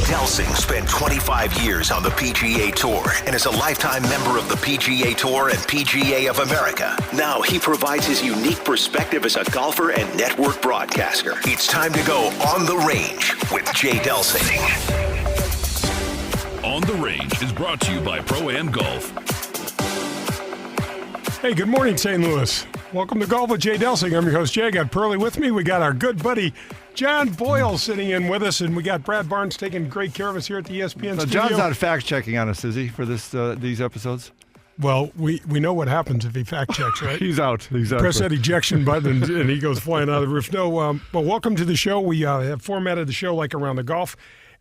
Delsing spent 25 years on the PGA Tour and is a lifetime member of the PGA Tour and PGA of America. Now he provides his unique perspective as a golfer and network broadcaster. It's time to go on the range with Jay Delsing. On the Range is brought to you by Pro-Am Golf. Hey, good morning, St. Louis. Welcome to Golf with Jay Delsing. I'm your host, Jay. I got Pearlie with me. We got our good buddy, John Boyle, sitting in with us, and we got Brad Barnes taking great care of us here at the ESPN studio. John's not fact-checking on us, is he, for these episodes? Well, we know what happens if he fact-checks, right? He's out. Exactly. Press that ejection button, and he goes flying out of the roof. No, well, welcome to the show. We have formatted the show like Around the Golf,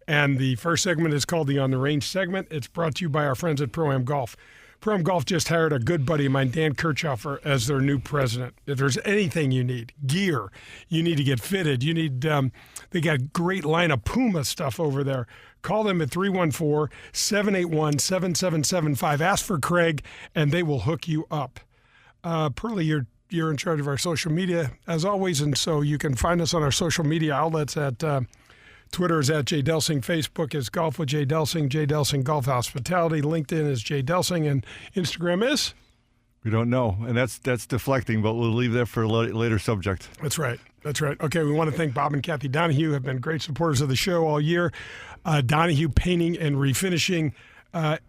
and the first segment is called the On the Range segment. It's brought to you by our friends at Pro-Am Golf. Pro-Am Golf just hired a good buddy of mine, Dan Kirchhoffer, as their new president. If there's anything you need, gear, you need to get fitted. You need, they got a great line of Puma stuff over there. Call them at 314-781-7775. Ask for Craig, and they will hook you up. Pearlie, you're in charge of our social media, as always, and so you can find us on our social media outlets at Twitter is at Jay Delsing. Facebook is Golf with Jay Delsing. Jay Delsing Golf Hospitality. LinkedIn is Jay Delsing. And Instagram is? We don't know. And that's deflecting, but we'll leave that for a later subject. That's right. That's right. Okay, we want to thank Bob and Kathy Donahue, have been great supporters of the show all year. Donahue Painting and Refinishing,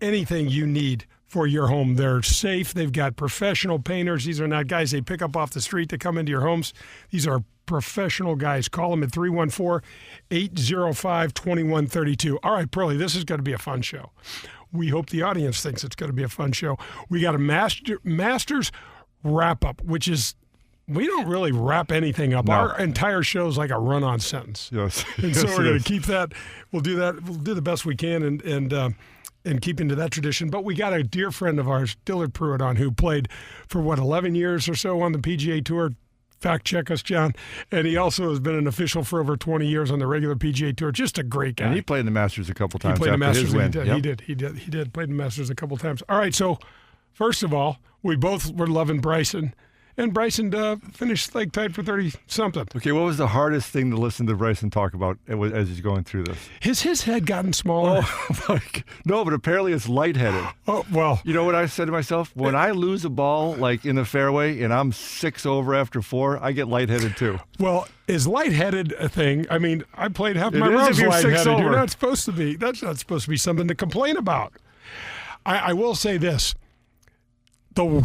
anything you need for your home. They're safe. They've got professional painters. These are not guys they pick up off the street to come into your homes. These are professional guys. Call them at 314-805-2132. All right, Pearlie, this is going to be a fun show. We hope the audience thinks it's going to be a fun show. We got a Masters wrap-up, which is, we don't really wrap anything up. No. Our entire show is like a run-on sentence. Yes. And so we're going to keep that. We'll do that. We'll do the best we can and keep into that tradition. But we got a dear friend of ours, Dillard Pruitt, on, who played for, 11 years or so on the PGA Tour. Fact check us, John. And he also has been an official for over 20 years on the regular PGA Tour. Just a great guy. And he played in the Masters a couple times. He played in the Masters. He did. Played in the Masters a couple times. All right, so first of all, we both were loving Bryson. And Bryson finished leg tied for 30-something. Okay, what was the hardest thing to listen to Bryson talk about as he's going through this? Has his head gotten smaller? Oh, no, but apparently it's lightheaded. Oh, well. You know what I said to myself? When I lose a ball, like in the fairway, and I'm 6 over after 4, I get lightheaded too. Well, is lightheaded a thing? I mean, I played half my rounds lightheaded. You're not supposed to be. That's not supposed to be something to complain about. I will say this. The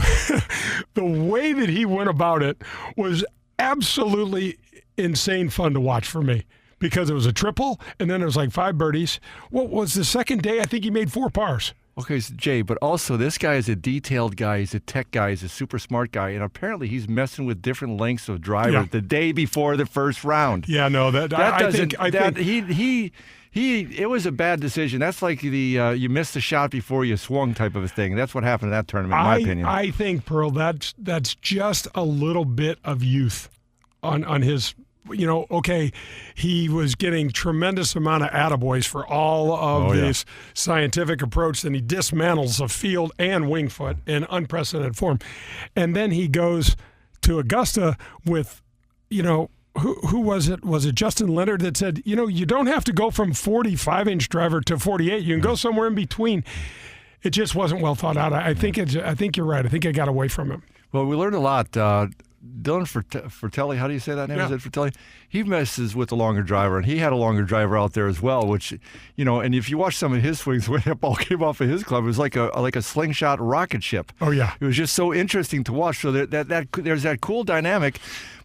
way that he went about it was absolutely insane fun to watch for me, because it was a triple, and then it was like 5 birdies. What was the second day? I think he made 4 pars. Okay, so Jay, but also this guy is a detailed guy. He's a tech guy. He's a super smart guy, and apparently he's messing with different lengths of driver the day before the first round. Yeah, no, I think it was a bad decision. That's like the you missed the shot before you swung type of a thing. That's what happened in that tournament, in my opinion. I think, Pearl, that's just a little bit of youth on his. You know, okay, he was getting tremendous amount of attaboys for all of this scientific approach. Then he dismantles a field and wing foot in unprecedented form. And then he goes to Augusta with, who was it? Was it Justin Leonard that said, you don't have to go from 45-inch driver to 48. You can go somewhere in between. It just wasn't well thought out. I think you're right. I think I got away from him. Well, we learned a lot. Dylan Fratelli, how do you say that name? Yeah. Is it Fratelli? He messes with the longer driver, and he had a longer driver out there as well, which, and if you watch some of his swings, when that ball came off of his club, it was like a slingshot rocket ship. Oh, yeah. It was just so interesting to watch. So there's that cool dynamic,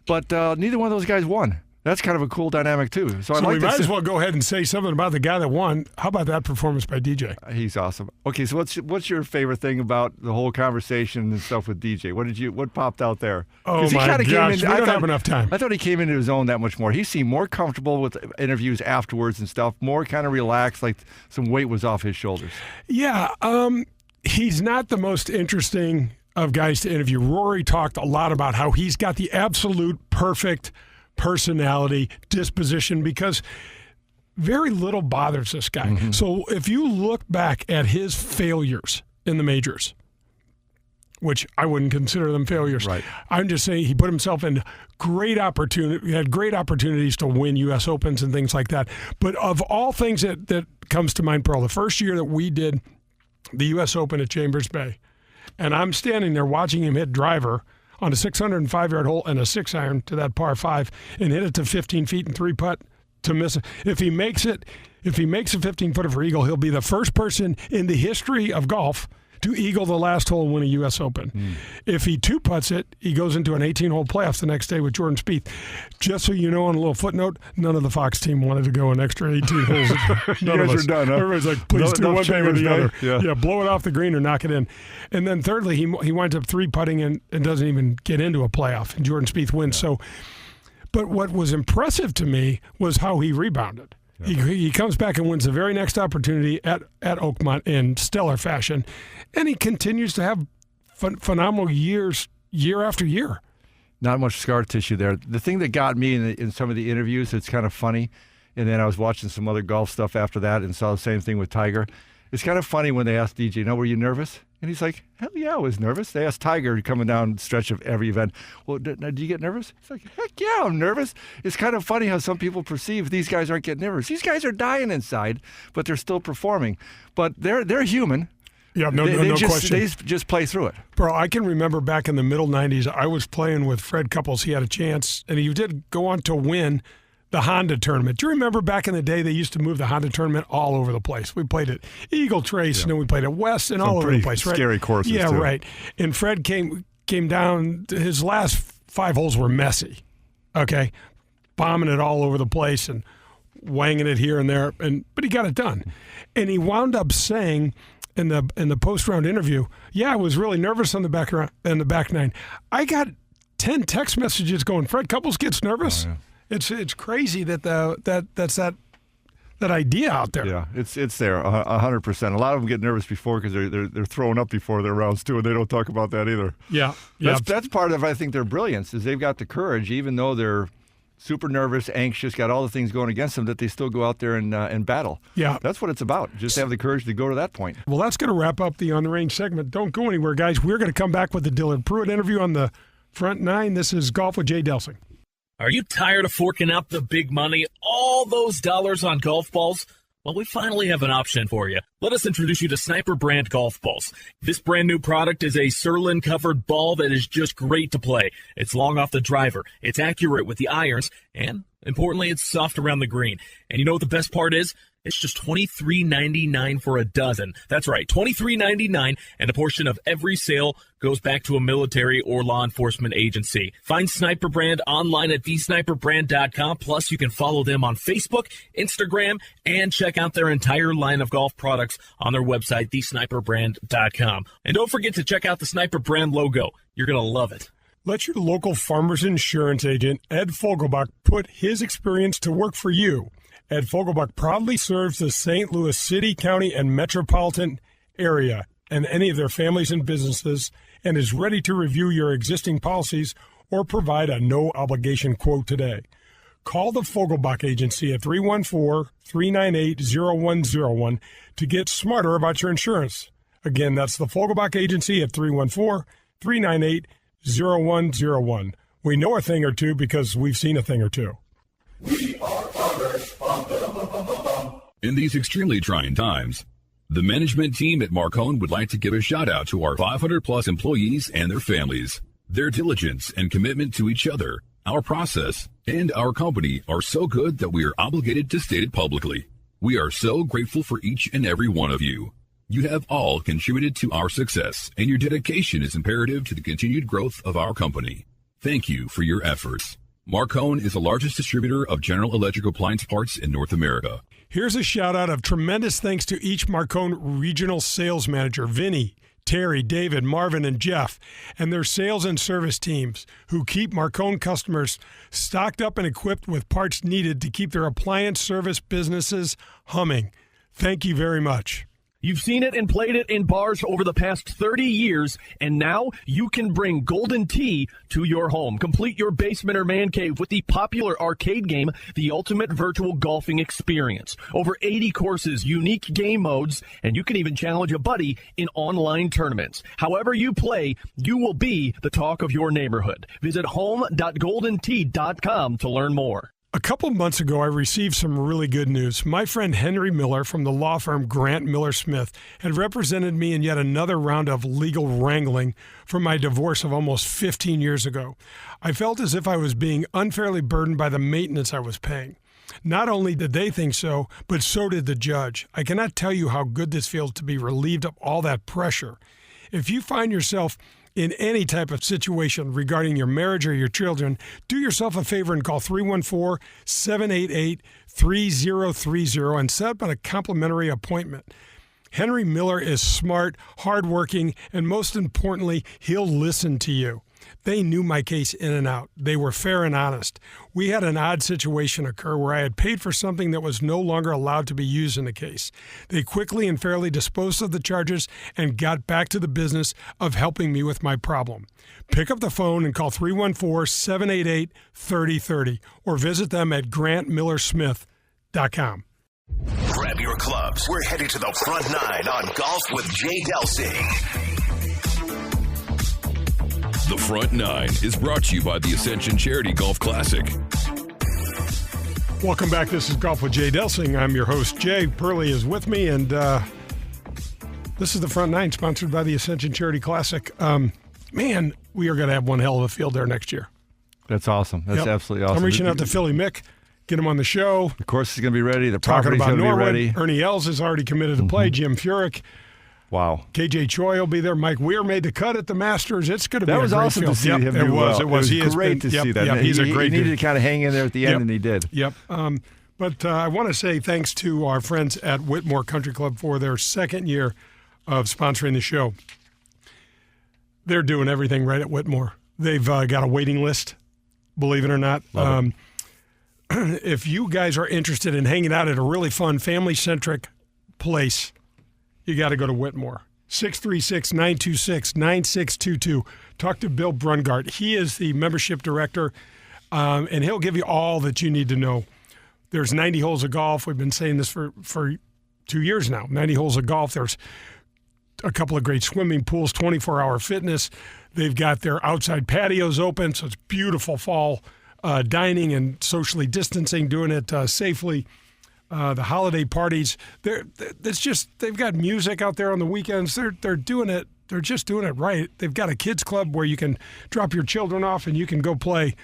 but neither one of those guys won. That's kind of a cool dynamic, too. So we might as well go ahead and say something about the guy that won. How about that performance by DJ? He's awesome. Okay, so what's your favorite thing about the whole conversation and stuff with DJ? What popped out there? Oh, my gosh, we don't have enough time. I thought he came into his own that much more. He seemed more comfortable with interviews afterwards and stuff, more kind of relaxed, like some weight was off his shoulders. Yeah, he's not the most interesting of guys to interview. Rory talked a lot about how he's got the absolute perfect personality, disposition, because very little bothers this guy. Mm-hmm. So if you look back at his failures in the majors, which I wouldn't consider them failures. Right. I'm just saying he put himself in great opportunity. He had great opportunities to win U.S. Opens and things like that. But of all things that comes to mind, Pearl, the first year that we did the U.S. Open at Chambers Bay, and I'm standing there watching him hit driver on a 605-yard hole and a 6-iron to that par 5 and hit it to 15 feet and 3-putt to miss it. If he makes a 15-footer for eagle, he'll be the first person in the history of golf to eagle the last hole and win a U.S. Open. If he 2-putts it, he goes into an 18-hole playoff the next day with Jordan Spieth. Just so you know, on a little footnote, none of the Fox team wanted to go an extra 18 holes. None of us. Are done, huh? Everybody's like, please do one thing or the other. Yeah, blow it off the green or knock it in. And then thirdly, he winds up 3-putting and doesn't even get into a playoff, and Jordan Spieth wins. So, but what was impressive to me was how he rebounded. He comes back and wins the very next opportunity at Oakmont in stellar fashion, and he continues to have phenomenal years, year after year. Not much scar tissue there. The thing that got me in some of the interviews, it's kind of funny, and then I was watching some other golf stuff after that and saw the same thing with Tiger. It's kind of funny when they asked DJ, were you nervous? And he's like, hell yeah, I was nervous. They asked Tiger coming down the stretch of every event, well, do you get nervous? He's like, heck yeah, I'm nervous. It's kind of funny how some people perceive these guys aren't getting nervous. These guys are dying inside, but they're still performing. But they're human. Yeah, no question. They just play through it. Bro, I can remember back in the middle 90s, I was playing with Fred Couples. He had a chance, and he did go on to win the Honda tournament. Do you remember back in the day they used to move the Honda tournament all over the place? We played at Eagle Trace, and then we played at West, and all over the place, right? Scary courses, yeah, too. Right. And Fred came down. His last 5 holes were messy. Okay, bombing it all over the place and wanging it here and there, but he got it done. And he wound up saying in the post-round interview, "Yeah, I was really nervous on the back 9. I got 10 text messages going, Fred Couples gets nervous." Oh, yeah. It's crazy that's that idea out there. Yeah, it's there 100%. A lot of them get nervous before because they're throwing up before their rounds too, and they don't talk about that either. Yeah, That's part of, I think, their brilliance is they've got the courage, even though they're super nervous, anxious, got all the things going against them, that they still go out there and battle. Yeah, that's what it's about. Just have the courage to go to that point. Well, that's going to wrap up the On the Range segment. Don't go anywhere, guys. We're going to come back with the Dillard Pruitt interview on the front 9. This is Golf with Jay Delsing. Are you tired of forking out the big money, all those dollars on golf balls? Well, we finally have an option for you. Let us introduce you to Sniper brand golf balls. This brand new product is a Surlyn-covered ball that is just great to play. It's long off the driver, it's accurate with the irons, and importantly, it's soft around the green. And you know what the best part is? It's just $23.99 for a dozen. That's right, $23.99, and a portion of every sale goes back to a military or law enforcement agency. Find Sniper Brand online at thesniperbrand.com. Plus, you can follow them on Facebook, Instagram, and check out their entire line of golf products on their website, thesniperbrand.com. And don't forget to check out the Sniper Brand logo. You're going to love it. Let your local Farmers Insurance agent, Ed Fogelbach, put his experience to work for you. Ed Fogelbach proudly serves the St. Louis City, County, and metropolitan area and any of their families and businesses, and is ready to review your existing policies or provide a no-obligation quote today. Call the Fogelbach Agency at 314-398-0101 to get smarter about your insurance. Again, that's the Fogelbach Agency at 314-398-0101. We know a thing or two because we've seen a thing or two. We are farmers. In these extremely trying times, the management team at Marcone would like to give a shout out to our 500-plus employees and their families. Their diligence and commitment to each other, our process, and our company are so good that we are obligated to state it publicly. We are so grateful for each and every one of you. You have all contributed to our success, and your dedication is imperative to the continued growth of our company. Thank you for your efforts. Marcone is the largest distributor of General Electric appliance parts in North America. Here's a shout out of tremendous thanks to each Marcone regional sales manager, Vinny, Terry, David, Marvin, and Jeff, and their sales and service teams who keep Marcone customers stocked up and equipped with parts needed to keep their appliance service businesses humming. Thank you very much. You've seen it and played it in bars over the past 30 years, and now you can bring Golden Tee to your home. Complete your basement or man cave with the popular arcade game, The Ultimate Virtual Golfing Experience. Over 80 courses, unique game modes, and you can even challenge a buddy in online tournaments. However you play, you will be the talk of your neighborhood. Visit home.goldentee.com to learn more. A couple of months ago, I received some really good news. My friend Henry Miller from the law firm Grant Miller Smith had represented me in yet another round of legal wrangling for my divorce of almost 15 years ago. I felt as if I was being unfairly burdened by the maintenance I was paying. Not only did they think so, but so did the judge. I cannot tell you how good this feels to be relieved of all that pressure. If you find yourself in any type of situation regarding your marriage or your children, do yourself a favor and call 314-788-3030 and set up a complimentary appointment. Henry Miller is smart, hardworking, and most importantly, he'll listen to you. They knew my case in and out. They were fair and honest. We had an odd situation occur where I had paid for something that was no longer allowed to be used in the case. They quickly and fairly disposed of the charges and got back to the business of helping me with my problem. Pick up the phone and call 314-788-3030 or visit them at grantmillersmith.com. Grab your clubs. We're headed to the front nine on Golf with Jay Delsing. The Front Nine is brought to you by the Ascension Charity Golf Classic. Welcome back. This is Golf with Jay Delsing. I'm your host, Jay. Pearlie is with me, and this is the Front Nine, sponsored by the Ascension Charity Classic. Man, we are going to have one hell of a field there next year. That's awesome. That's absolutely awesome. I'm reaching out to Philly Mick, get him on the show. The course is going to be ready. The Talking property's about going to be Norwood. ready. Ernie Els is already committed to play. Jim Furyk. Wow. KJ Choi will be there. Mike Weir made the cut at the Masters. It's going to be That a was great awesome field. to see him do well. It was. It was great to see that. He's a great He needed dude. to kind of hang in there at the end, and he did. Yep. But I want to say thanks to our friends at Whitmore Country Club for their second year of sponsoring the show. They're doing everything right at Whitmore. They've got a waiting list, believe it or not. If you guys are interested in hanging out at a really fun, family-centric place, you got to go to Whitmore. 636-926-9622. Talk to Bill Brungart. He is the membership director, and he'll give you all that you need to know. There's 90 holes of golf. We've been saying this for 2 years now. 90 holes of golf. There's a couple of great swimming pools, 24-hour fitness. They've got their outside patios open, so it's beautiful fall dining and socially distancing, doing it safely. The holiday parties, they've got music out there on the weekends. They're doing it. They're just doing it right. They've got a kids club where you can drop your children off and you can go play.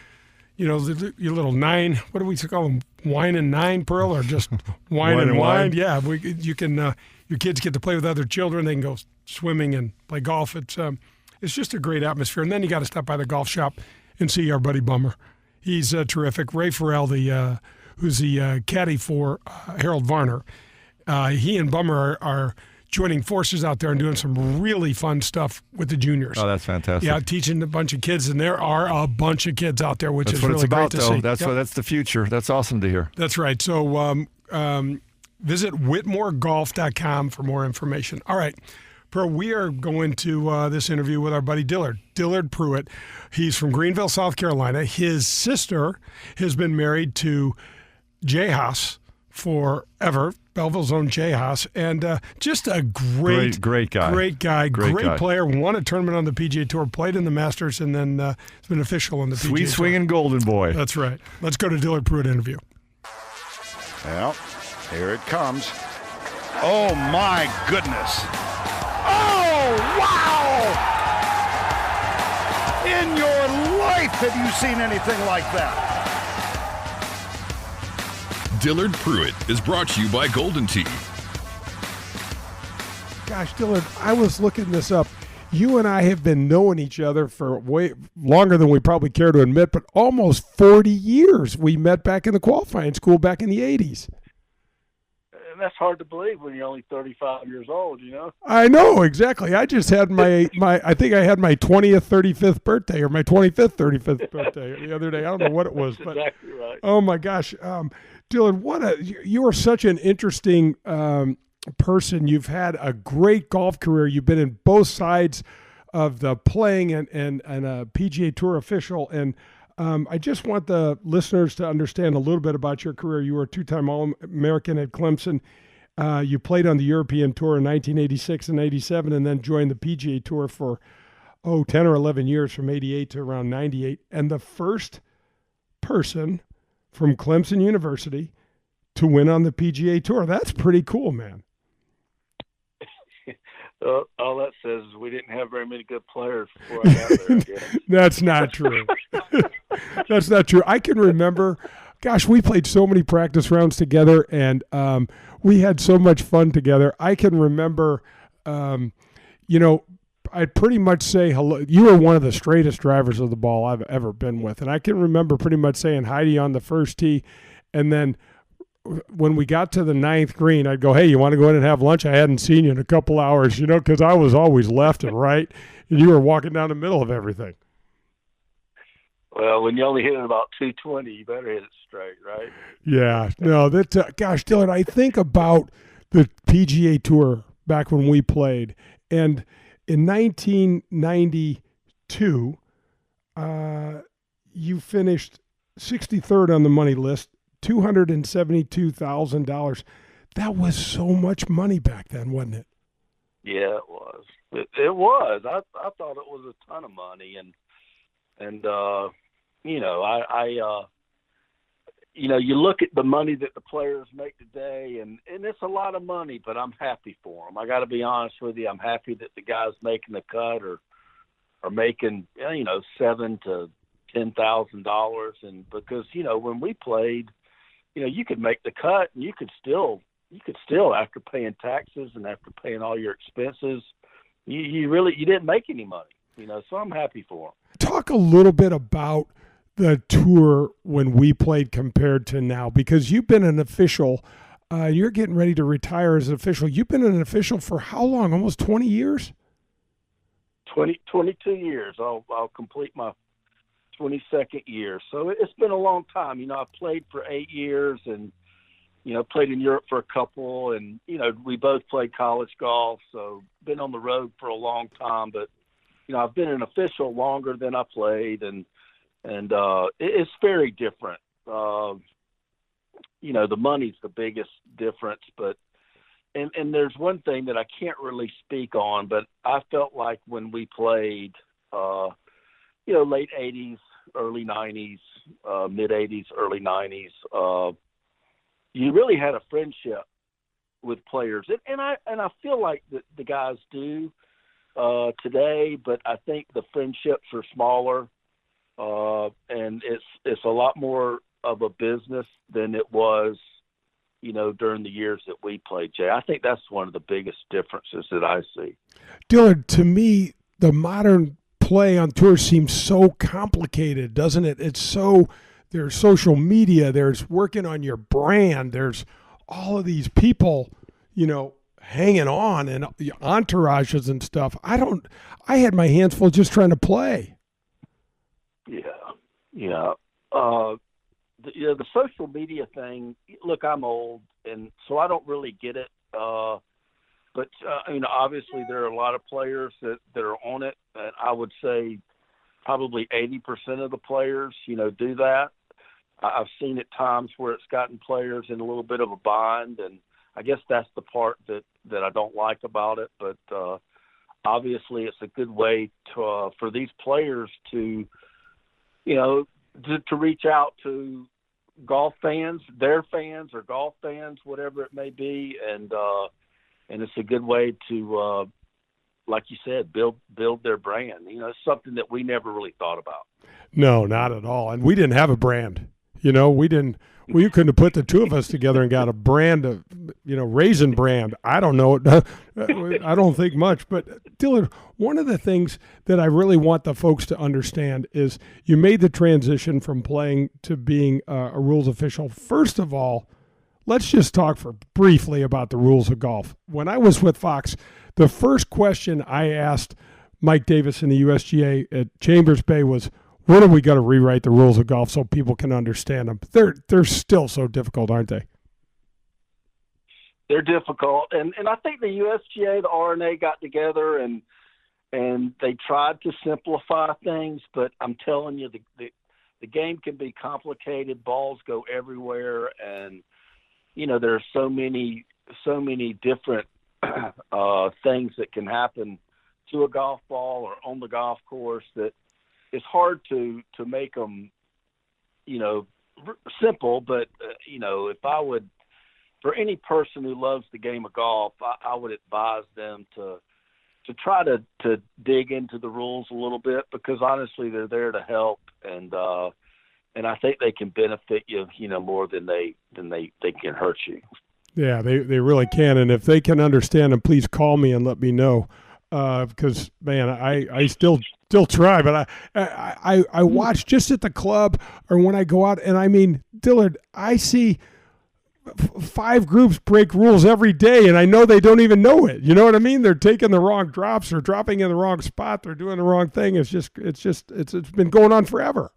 You know, your little nine. What do we call them? Wine and nine, Pearl, or just wine and wine? Yeah, you can. Your kids get to play with other children. They can go swimming and play golf. It's just a great atmosphere. And then you got to stop by the golf shop and see our buddy Bummer. He's terrific. Ray Farrell, who's the caddy for Harold Varner. He and Bummer are joining forces out there and doing some really fun stuff with the juniors. Oh, that's fantastic. Yeah, teaching a bunch of kids, and there are a bunch of kids out there, which is really great to see. That's the future. That's awesome to hear. That's right. So visit whitmoregolf.com for more information. All right. Pearl, we are going to this interview with our buddy Dillard Pruitt. He's from Greenville, South Carolina. His sister has been married to Jay Haas forever, Belleville's own Jay Haas, and just a great guy. Great player. Won a tournament on the PGA Tour, played in the Masters, and then has been official on the PGA Tour. Sweet swinging golden boy. That's right. Let's go to Dillard Pruitt interview. Well, here it comes. Oh, my goodness. Oh, wow! In your life, have you seen anything like that? Dillard Pruitt is brought to you by Golden Tee. Gosh, Dillard, I was looking this up. You and I have been knowing each other for way longer than we probably care to admit, but almost 40 years. We met back in the qualifying school back in the 80s. That's hard to believe when you're only 35 years old, you know? I know, exactly. I just had my I think I had my 20th, 35th birthday, or my 25th, 35th birthday the other day. I don't know what it was. But, exactly right. Oh, my gosh. Dillard, you are such an interesting person. You've had a great golf career. You've been in both sides of the playing and a PGA Tour official. And I just want the listeners to understand a little bit about your career. You were a two-time All-American at Clemson. You played on the European Tour in 1986 and 87 and then joined the PGA Tour for, 10 or 11 years from 88 to around 98. And the first person from Clemson University to win on the PGA Tour. That's pretty cool, man. All that says is we didn't have very many good players before I got there. That's not true. That's not true. I can remember, gosh, we played so many practice rounds together, and we had so much fun together. I can remember, I'd pretty much say hello. You were one of the straightest drivers of the ball I've ever been with, and I can remember pretty much saying hi to you on the first tee, and then when we got to the ninth green, I'd go, hey, you want to go in and have lunch? I hadn't seen you in a couple hours, because I was always left and right, and you were walking down the middle of everything. Well, when you only hit it about 220, you better hit it straight, right? Yeah. No, gosh, Dillard, I think about the PGA Tour back when we played, and in 1992, you finished 63rd on the money list, $272,000. That was so much money back then, wasn't it? Yeah, it was. It was. I thought it was a ton of money, and you look at the money that the players make today, and it's a lot of money, but I'm happy for them. I got to be honest with you. I'm happy that the guys making the cut are making $7,000 to $10,000, and because when we played, you could make the cut, and you could still after paying taxes and after paying all your expenses, you didn't make any money. So I'm happy for them. Talk a little bit about the tour when we played compared to now, because you've been an official. You're getting ready to retire as an official. You've been an official for how long? Almost 20 years? 22 years. I'll complete my 22nd year. So it's been a long time. I played for 8 years and, played in Europe for a couple, and, we both played college golf. So been on the road for a long time, but, I've been an official longer than I played, and it's very different. The money's the biggest difference, but and there's one thing that I can't really speak on, but I felt like when we played, late 80s, early 90s, mid 80s, early 90s, you really had a friendship with players, and I feel like the guys do today, but I think the friendships are smaller. And it's a lot more of a business than it was, during the years that we played, Jay. I think that's one of the biggest differences that I see. Dillard, to me, the modern play on tour seems so complicated, doesn't it? There's social media, there's working on your brand, there's all of these people, hanging on and entourages and stuff. I had my hands full just trying to play. Yeah. The social media thing, look, I'm old, and so I don't really get it. But obviously there are a lot of players that are on it, and I would say probably 80% of the players, do that. I've seen at times where it's gotten players in a little bit of a bind, and I guess that's the part that I don't like about it. But obviously it's a good way for these players to reach out to golf fans, their fans or golf fans, whatever it may be. And it's a good way to, like you said, build their brand. It's something that we never really thought about. No, not at all. And we didn't have a brand. We couldn't have put the two of us together and got a brand of, Raisin brand. I don't know. I don't think much. But Dillard, one of the things that I really want the folks to understand is you made the transition from playing to being a rules official. First of all, let's just talk briefly about the rules of golf. When I was with Fox, the first question I asked Mike Davis in the USGA at Chambers Bay was, when are we going to rewrite the rules of golf so people can understand them? They're still so difficult, aren't they? they're difficult, and I think the USGA, the RNA got together and they tried to simplify things, but I'm telling you, the game can be complicated. Balls go everywhere, and there are so many different things that can happen to a golf ball or on the golf course that it's hard to make them, simple. But if I would, for any person who loves the game of golf, I would advise them to try to dig into the rules a little bit, because honestly, they're there to help, and I think they can benefit you, more than they can hurt you. Yeah, they really can, and if they can understand them, please call me and let me know, because man, I still try, but I watch just at the club or when I go out, and I mean, Dillard, I see 5 groups break rules every day, and I know they don't even know it. You know what I mean? They're taking the wrong drops, or dropping in the wrong spot, they're doing the wrong thing. It's been going on forever.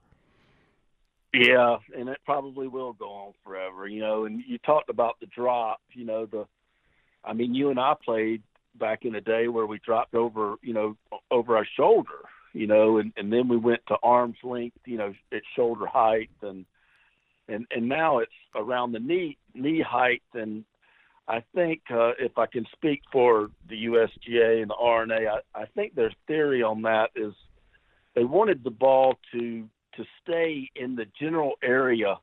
Yeah, and it probably will go on forever. And you talked about the drop. You and I played back in the day where we dropped over our shoulder. And then we went to arm's length. At shoulder height, and now it's around the knee height. And I think if I can speak for the USGA and the RNA, I think their theory on that is they wanted the ball to stay in the general area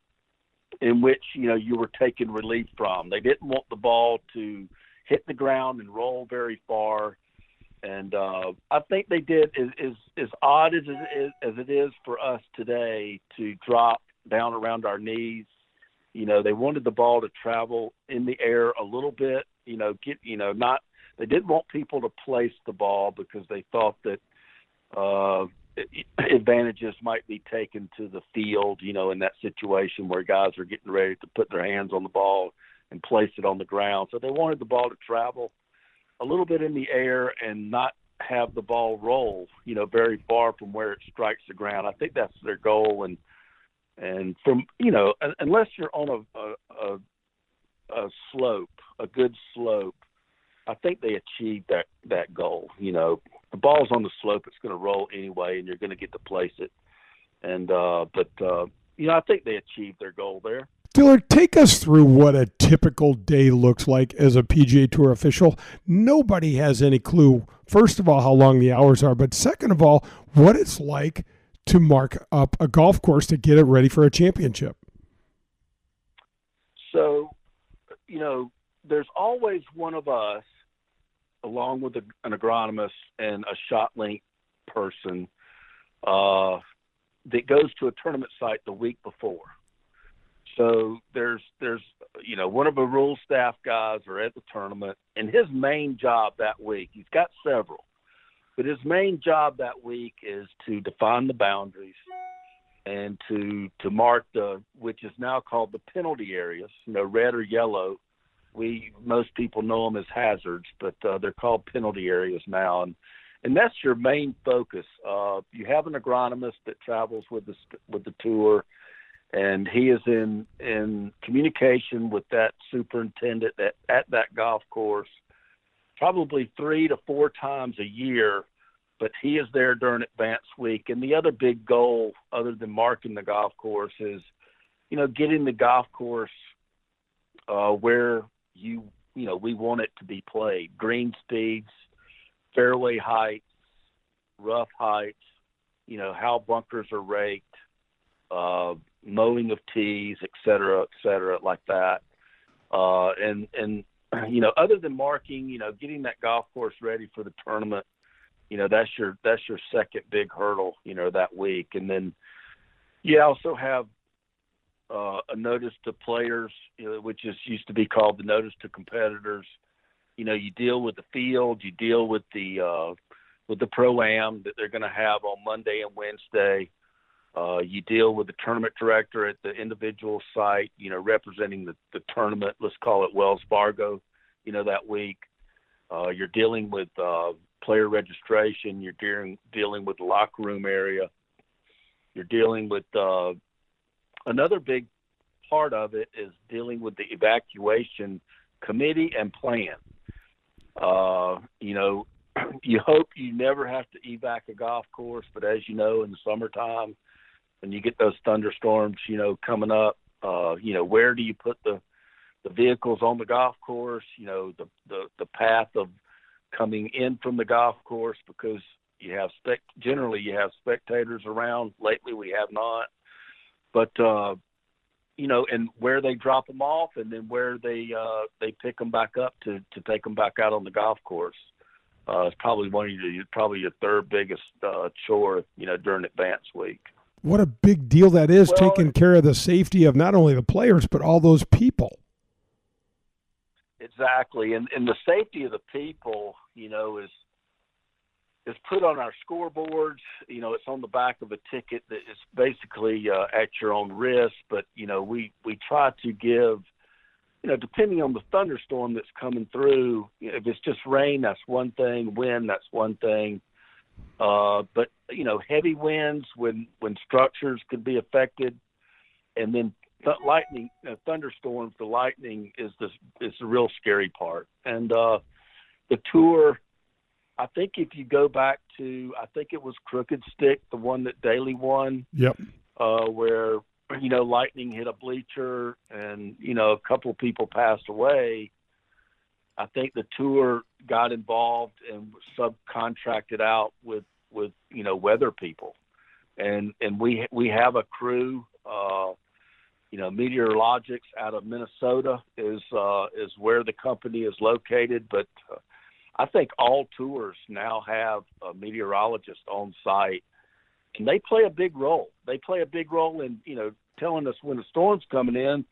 in which you were taking relief from. They didn't want the ball to hit the ground and roll very far. And I think they did, as odd as it is for us today to drop down around our knees. They wanted the ball to travel in the air a little bit. They didn't want people to place the ball because they thought that advantages might be taken to the field. In that situation where guys are getting ready to put their hands on the ball and place it on the ground. So they wanted the ball to travel a little bit in the air and not have the ball roll, very far from where it strikes the ground. I think that's their goal. And from, unless you're on a slope, a good slope, I think they achieved that goal. The ball's on the slope, it's going to roll anyway, and you're going to get to place it. And, I think they achieved their goal there. Dillard, take us through what a typical day looks like as a PGA Tour official. Nobody has any clue, first of all, how long the hours are, but second of all, what it's like to mark up a golf course to get it ready for a championship. So, there's always one of us, along with an agronomist and a shot length person, that goes to a tournament site the week before. So there's one of the rules staff guys are at the tournament, and his main job that week, he's got several, but his main job that week is to define the boundaries and to mark which is now called the penalty areas, red or yellow. Most people know them as hazards, but they're called penalty areas now. And that's your main focus. You have an agronomist that travels with the tour, and he is in communication with that superintendent at that golf course probably 3 to 4 times a year, but he is there during advance week. And the other big goal, other than marking the golf course, is, getting the golf course where we want it to be played. Green speeds, fairway heights, rough heights, how bunkers are raked, mowing of tees, et cetera, like that. And other than marking, getting that golf course ready for the tournament, that's your second big hurdle, that week. And then you also have a notice to players, which used to be called the notice to competitors. You deal with the field, you deal with the pro-am that they're going to have on Monday and Wednesday. You deal with the tournament director at the individual site, representing the tournament. Let's call it Wells Fargo, that week. You're dealing with player registration. You're dealing with the locker room area. You're dealing with another big part of it is dealing with the evacuation committee and plan. You hope you never have to evac a golf course, but as you know, in the summertime, when you get those thunderstorms, coming up, where do you put the vehicles on the golf course? The path of coming in from the golf course, because generally you have spectators around. Lately we have not, but and where they drop them off, and then where they pick them back up to take them back out on the golf course. It's probably your third biggest chore, during advance week. What a big deal that is, taking care of the safety of not only the players but all those people. Exactly, and the safety of the people, is put on our scoreboards. It's on the back of a ticket that is basically at your own risk. But we try to give, depending on the thunderstorm that's coming through. If it's just rain, that's one thing. Wind, that's one thing. But heavy winds, when structures could be affected, and then lightning, thunderstorms. The lightning is the real scary part. And the tour, I think if you go back to, I think it was Crooked Stick, the one that Daly won. Yep. Where lightning hit a bleacher and a couple of people passed away. I think the tour got involved and subcontracted out with weather people, and we have a crew. Meteorologics out of Minnesota is where the company is located, but I think all tours now have a meteorologist on site, and they play a big role. They play a big role in telling us when the storm's coming in,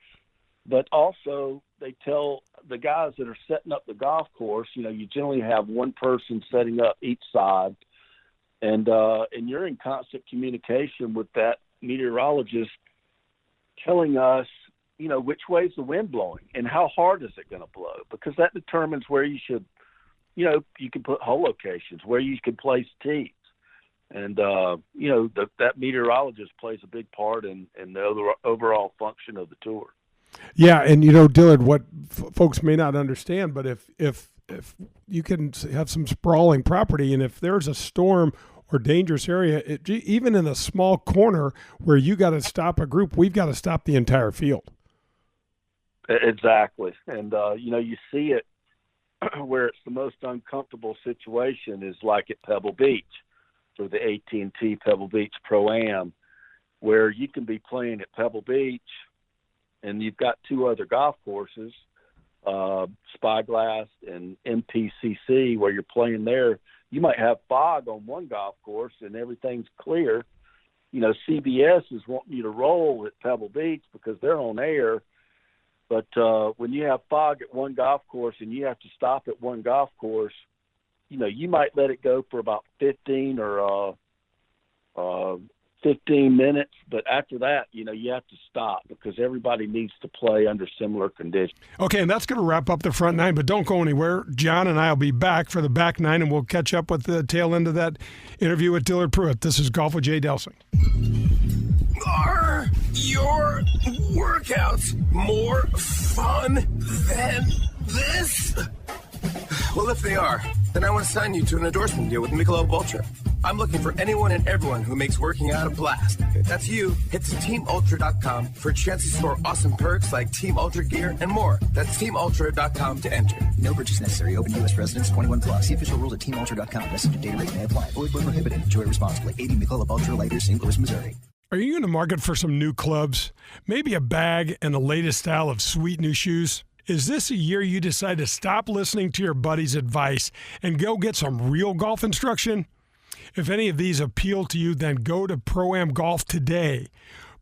but also they tell the guys that are setting up the golf course. You generally have one person setting up each side, and you're in constant communication with that meteorologist, telling us, which way is the wind blowing and how hard is it going to blow, because that determines where you should, you can put hole locations, where you can place tees. And, that meteorologist plays a big part in the overall function of the tour. Yeah, and Dillard, what folks may not understand, but if you can have some sprawling property, and if there's a storm or dangerous area, even in a small corner where you got to stop a group, we've got to stop the entire field. Exactly, and you see it where it's the most uncomfortable situation is like at Pebble Beach for the AT&T Pebble Beach Pro-Am, where you can be playing at Pebble Beach and you've got two other golf courses, Spyglass and MPCC, where you're playing there. You might have fog on one golf course and everything's clear. CBS is wanting you to roll at Pebble Beach because they're on air. But when you have fog at one golf course and you have to stop at one golf course, you might let it go for about 15 minutes. But after that, you have to stop because everybody needs to play under similar conditions. Okay, and that's going to wrap up the front nine, but don't go anywhere. John and I will be back for the back nine, and we'll catch up with the tail end of that interview with Dillard Pruitt. This is Golf with Jay Delsing. Are your workouts more fun than this? Well, if they are, then I want to sign you to an endorsement deal with Michelob Ultra. I'm looking for anyone and everyone who makes working out a blast. If that's you, head to TeamUltra.com for a chance to score awesome perks like Team Ultra gear and more. That's TeamUltra.com to enter. No purchase necessary. Open U.S. residents 21 plus. See official rules at TeamUltra.com. Message and data rate may apply. Void where prohibited. Enjoy responsibly. 80 Michelob Ultra Light Beer, St. Louis, Missouri. Are you in the market for some new clubs? Maybe a bag and the latest style of sweet new shoes? Is this a year you decide to stop listening to your buddy's advice and go get some real golf instruction? If any of these appeal to you, then go to Pro-Am Golf today.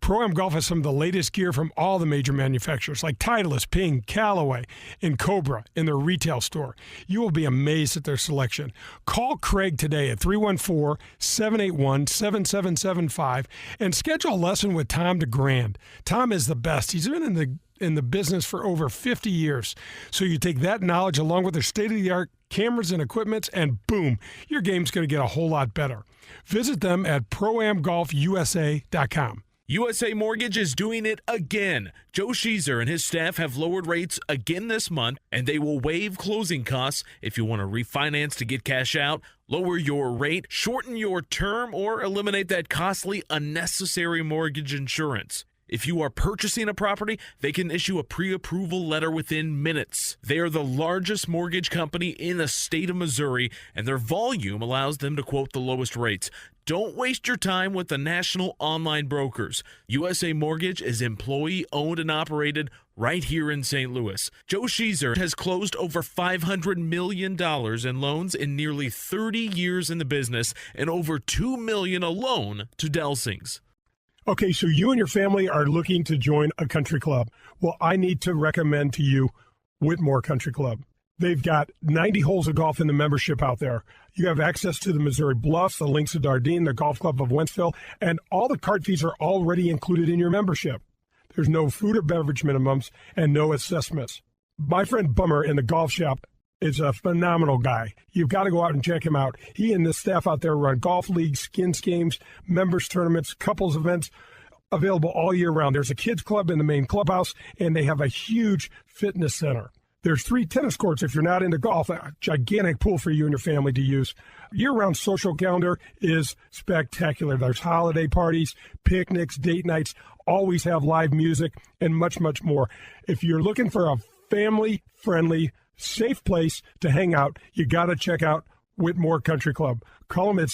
Pro-Am Golf has some of the latest gear from all the major manufacturers like Titleist, Ping, Callaway, and Cobra in their retail store. You will be amazed at their selection. Call Craig today at 314-781-7775 and schedule a lesson with Tom DeGrand. Tom is the best. He's been in the business for over 50 years. So you take that knowledge along with their state-of-the-art cameras and equipment, and boom, your game's going to get a whole lot better. Visit them at ProAmGolfUSA.com. USA Mortgage is doing it again. Joe Sheezer and his staff have lowered rates again this month, and they will waive closing costs if you want to refinance to get cash out, lower your rate, shorten your term, or eliminate that costly, unnecessary mortgage insurance. If you are purchasing a property, they can issue a pre-approval letter within minutes. They are the largest mortgage company in the state of Missouri, and their volume allows them to quote the lowest rates. Don't waste your time with the national online brokers. USA Mortgage is employee-owned and operated right here in St. Louis. Joe Sheezer has closed over $500 million in loans in nearly 30 years in the business and over $2 million alone to Delsing's. Okay, so you and your family are looking to join a country club. Well, I need to recommend to you Whitmore Country Club. They've got 90 holes of golf in the membership out there. You have access to the Missouri Bluffs, the Links of Dardenne, the Golf Club of Wentzville, and all the cart fees are already included in your membership. There's no food or beverage minimums and no assessments. My friend Bummer in the golf shop is a phenomenal guy. You've got to go out and check him out. He and the staff out there run golf leagues, skins games, members tournaments, couples events, available all year round. There's a kids club in the main clubhouse, and they have a huge fitness center. There's 3 tennis courts if you're not into golf, a gigantic pool for you and your family to use. Year-round social calendar is spectacular. There's holiday parties, picnics, date nights, always have live music, and much, much more. If you're looking for a family-friendly, safe place to hang out, you got to check out Whitmore Country Club. Call them at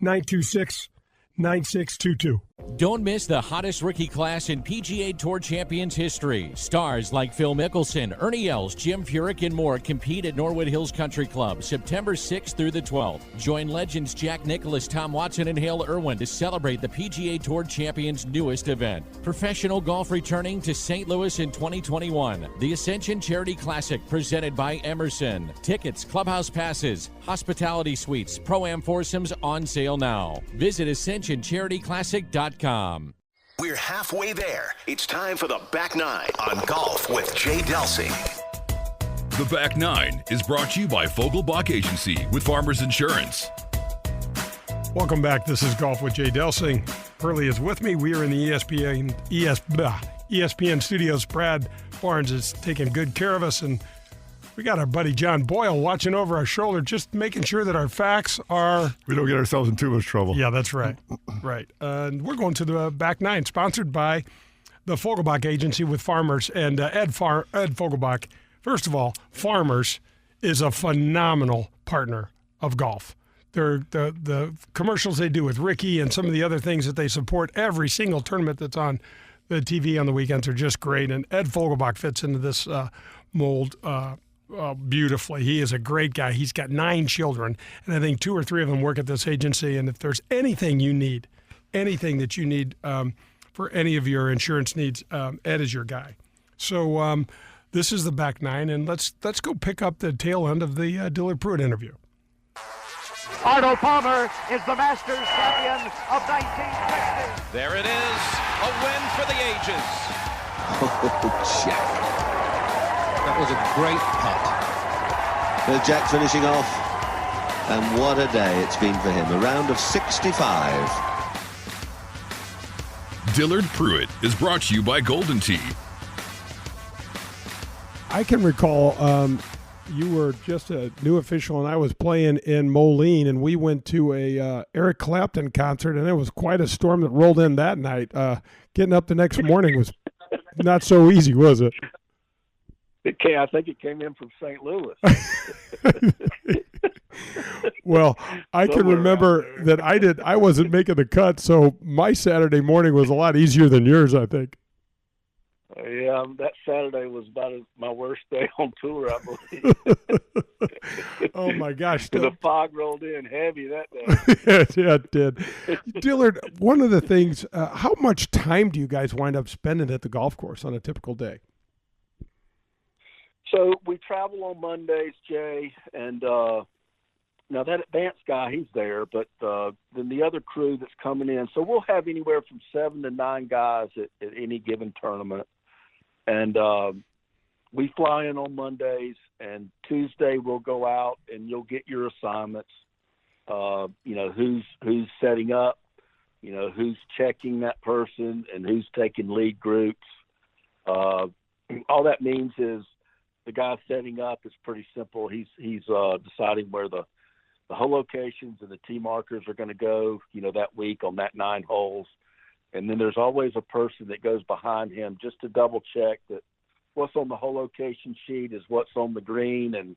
636-926-9622. Don't miss the hottest rookie class in PGA Tour Champions history. Stars like Phil Mickelson, Ernie Els, Jim Furyk, and more compete at Norwood Hills Country Club September 6th through the 12th. Join legends Jack Nicklaus, Tom Watson, and Hale Irwin to celebrate the PGA Tour Champions' newest event. Professional golf returning to St. Louis in 2021. The Ascension Charity Classic presented by Emerson. Tickets, clubhouse passes, hospitality suites, Pro-Am foursomes on sale now. Visit AscensionCharityClassic.com. We're halfway there. It's time for the Back Nine on Golf with Jay Delsing. The Back Nine is brought to you by Fogelbach Agency with Farmers Insurance. Welcome back. This is Golf with Jay Delsing. Hurley is with me. We are in the ESPN studios. Brad Barnes is taking good care of us, and we got our buddy John Boyle watching over our shoulder, just making sure that our facts are... We don't get ourselves in too much trouble. Yeah, that's right. Right. And we're going to the Back Nine, sponsored by the Fogelbach Agency with Farmers. And Ed Fogelbach, first of all, Farmers is a phenomenal partner of golf. The commercials they do with Ricky and some of the other things that they support, every single tournament that's on the TV on the weekends are just great. And Ed Fogelbach fits into this mold beautifully. He is a great guy. He's got 9 children, and I think 2 or 3 of them work at this agency. And if there's anything that you need for any of your insurance needs, Ed is your guy. So this is the Back Nine, and let's go pick up the tail end of the Dillard Pruitt interview. Arnold Palmer is the Masters champion of 1960. There it is, a win for the ages. Oh, Jack. That was a great putt. There's Jack finishing off, and what a day it's been for him. A round of 65. Dillard Pruitt is brought to you by Golden Tee. I can recall you were just a new official, and I was playing in Moline, and we went to a Eric Clapton concert, and it was quite a storm that rolled in that night. Getting up the next morning was not so easy, was it? I think it came in from St. Louis. Well, I can remember that I wasn't making the cut, so my Saturday morning was a lot easier than yours, I think. Yeah, that Saturday was about my worst day on tour, I believe. Oh, my gosh. The fog rolled in heavy that day. Yeah, it did. Dillard, one of the things, how much time do you guys wind up spending at the golf course on a typical day? So we travel on Mondays, Jay, and now that advanced guy, he's there, but then the other crew that's coming in. So we'll have anywhere from 7 to 9 guys at any given tournament. And we fly in on Mondays, and Tuesday we'll go out and you'll get your assignments. Who's setting up, who's checking that person and who's taking lead groups. All that means is the guy setting up is pretty simple. He's deciding where the hole locations and the tee markers are going to go, that week on that 9 holes. And then there's always a person that goes behind him just to double check that what's on the hole location sheet is what's on the green, and,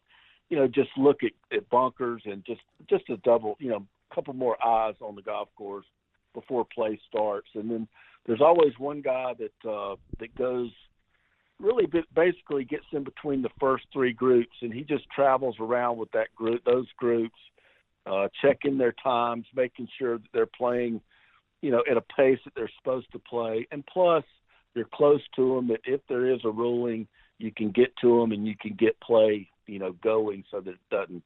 just look at bunkers and just a double, a couple more eyes on the golf course before play starts. And then there's always one guy that goes really basically gets in between the first 3 groups, and he just travels around with those groups, checking their times, making sure that they're playing, at a pace that they're supposed to play. And plus, you're close to them, that if there is a ruling, you can get to them and you can get play, going so that it doesn't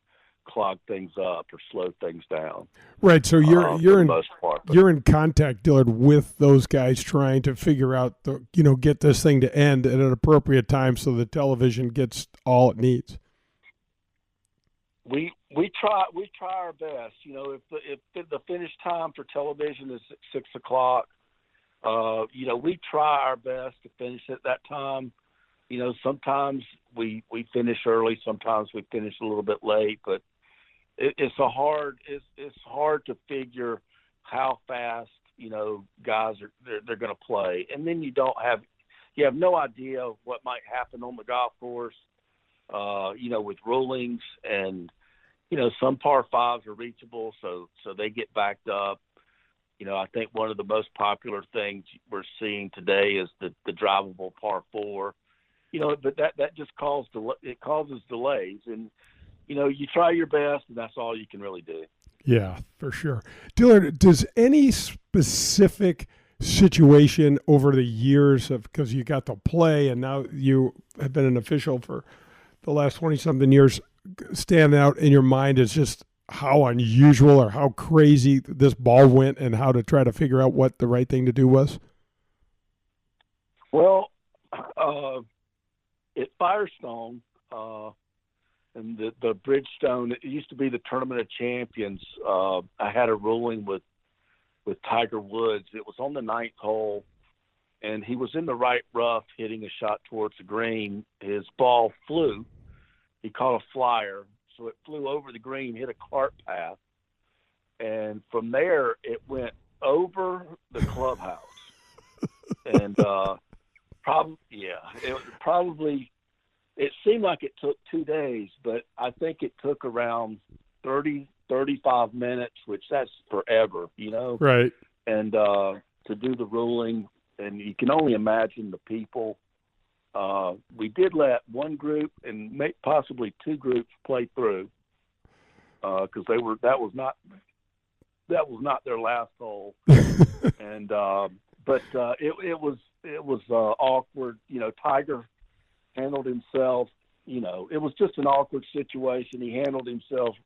clog things up or slow things down. Right. So you're in contact, Dillard, with those guys trying to figure out get this thing to end at an appropriate time so the television gets all it needs. We try our best. If the finish time for television is at 6 o'clock, we try our best to finish at that time. Sometimes we finish early, sometimes we finish a little bit late, but it's hard to figure how fast guys they're going to play, and then you have no idea what might happen on the golf course, with rulings, and some par 5s are reachable, so they get backed up. I think one of the most popular things we're seeing today is the drivable par 4. But that just causes delays, and you try your best, and that's all you can really do. Yeah, for sure. Dillard, does any specific situation over the years because you got to play and now you have been an official for the last 20-something years stand out in your mind as just how unusual or how crazy this ball went and how to try to figure out what the right thing to do was? Well, at Firestone, and the Bridgestone, it used to be the Tournament of Champions. I had a ruling with Tiger Woods. It was on the 9th hole, and he was in the right rough hitting a shot towards the green. His ball flew. He caught a flyer, so it flew over the green, hit a cart path, and from there it went over the clubhouse. And it seemed like it took 2 days, but I think it took around 35 minutes, which that's forever, Right. And to do the ruling, and you can only imagine the people. We did let one group and possibly 2 groups play through because that was not their last hole, and but it was awkward. Tiger handled himself. It was just an awkward situation. He handled himself,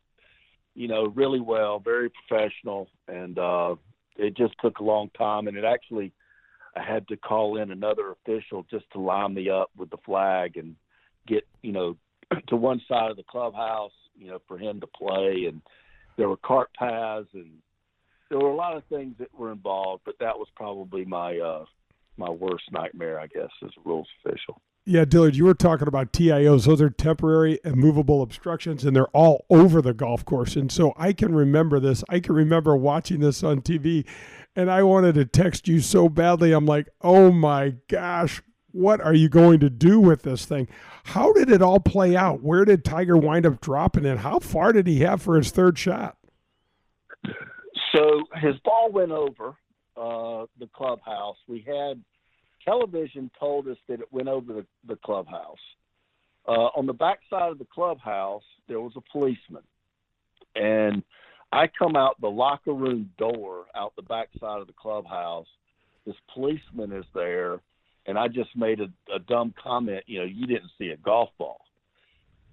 really well, very professional, and it just took a long time. And I had to call in another official just to line me up with the flag and get, to one side of the clubhouse, for him to play. And there were cart paths, and there were a lot of things that were involved, but that was probably my worst nightmare, I guess, as a rules official. Yeah, Dillard, you were talking about TIOs. Those are temporary immovable obstructions, and they're all over the golf course. And so I can remember this. I can remember watching this on TV, and I wanted to text you so badly. I'm like, oh, my gosh, what are you going to do with this thing? How did it all play out? Where did Tiger wind up dropping in? How far did he have for his third shot? So his ball went over the clubhouse. We had television told us that it went over the clubhouse. On the back side of the clubhouse, there was a policeman. And I come out the locker room door out the back side of the clubhouse. This policeman is there, and I just made a dumb comment, you didn't see a golf ball.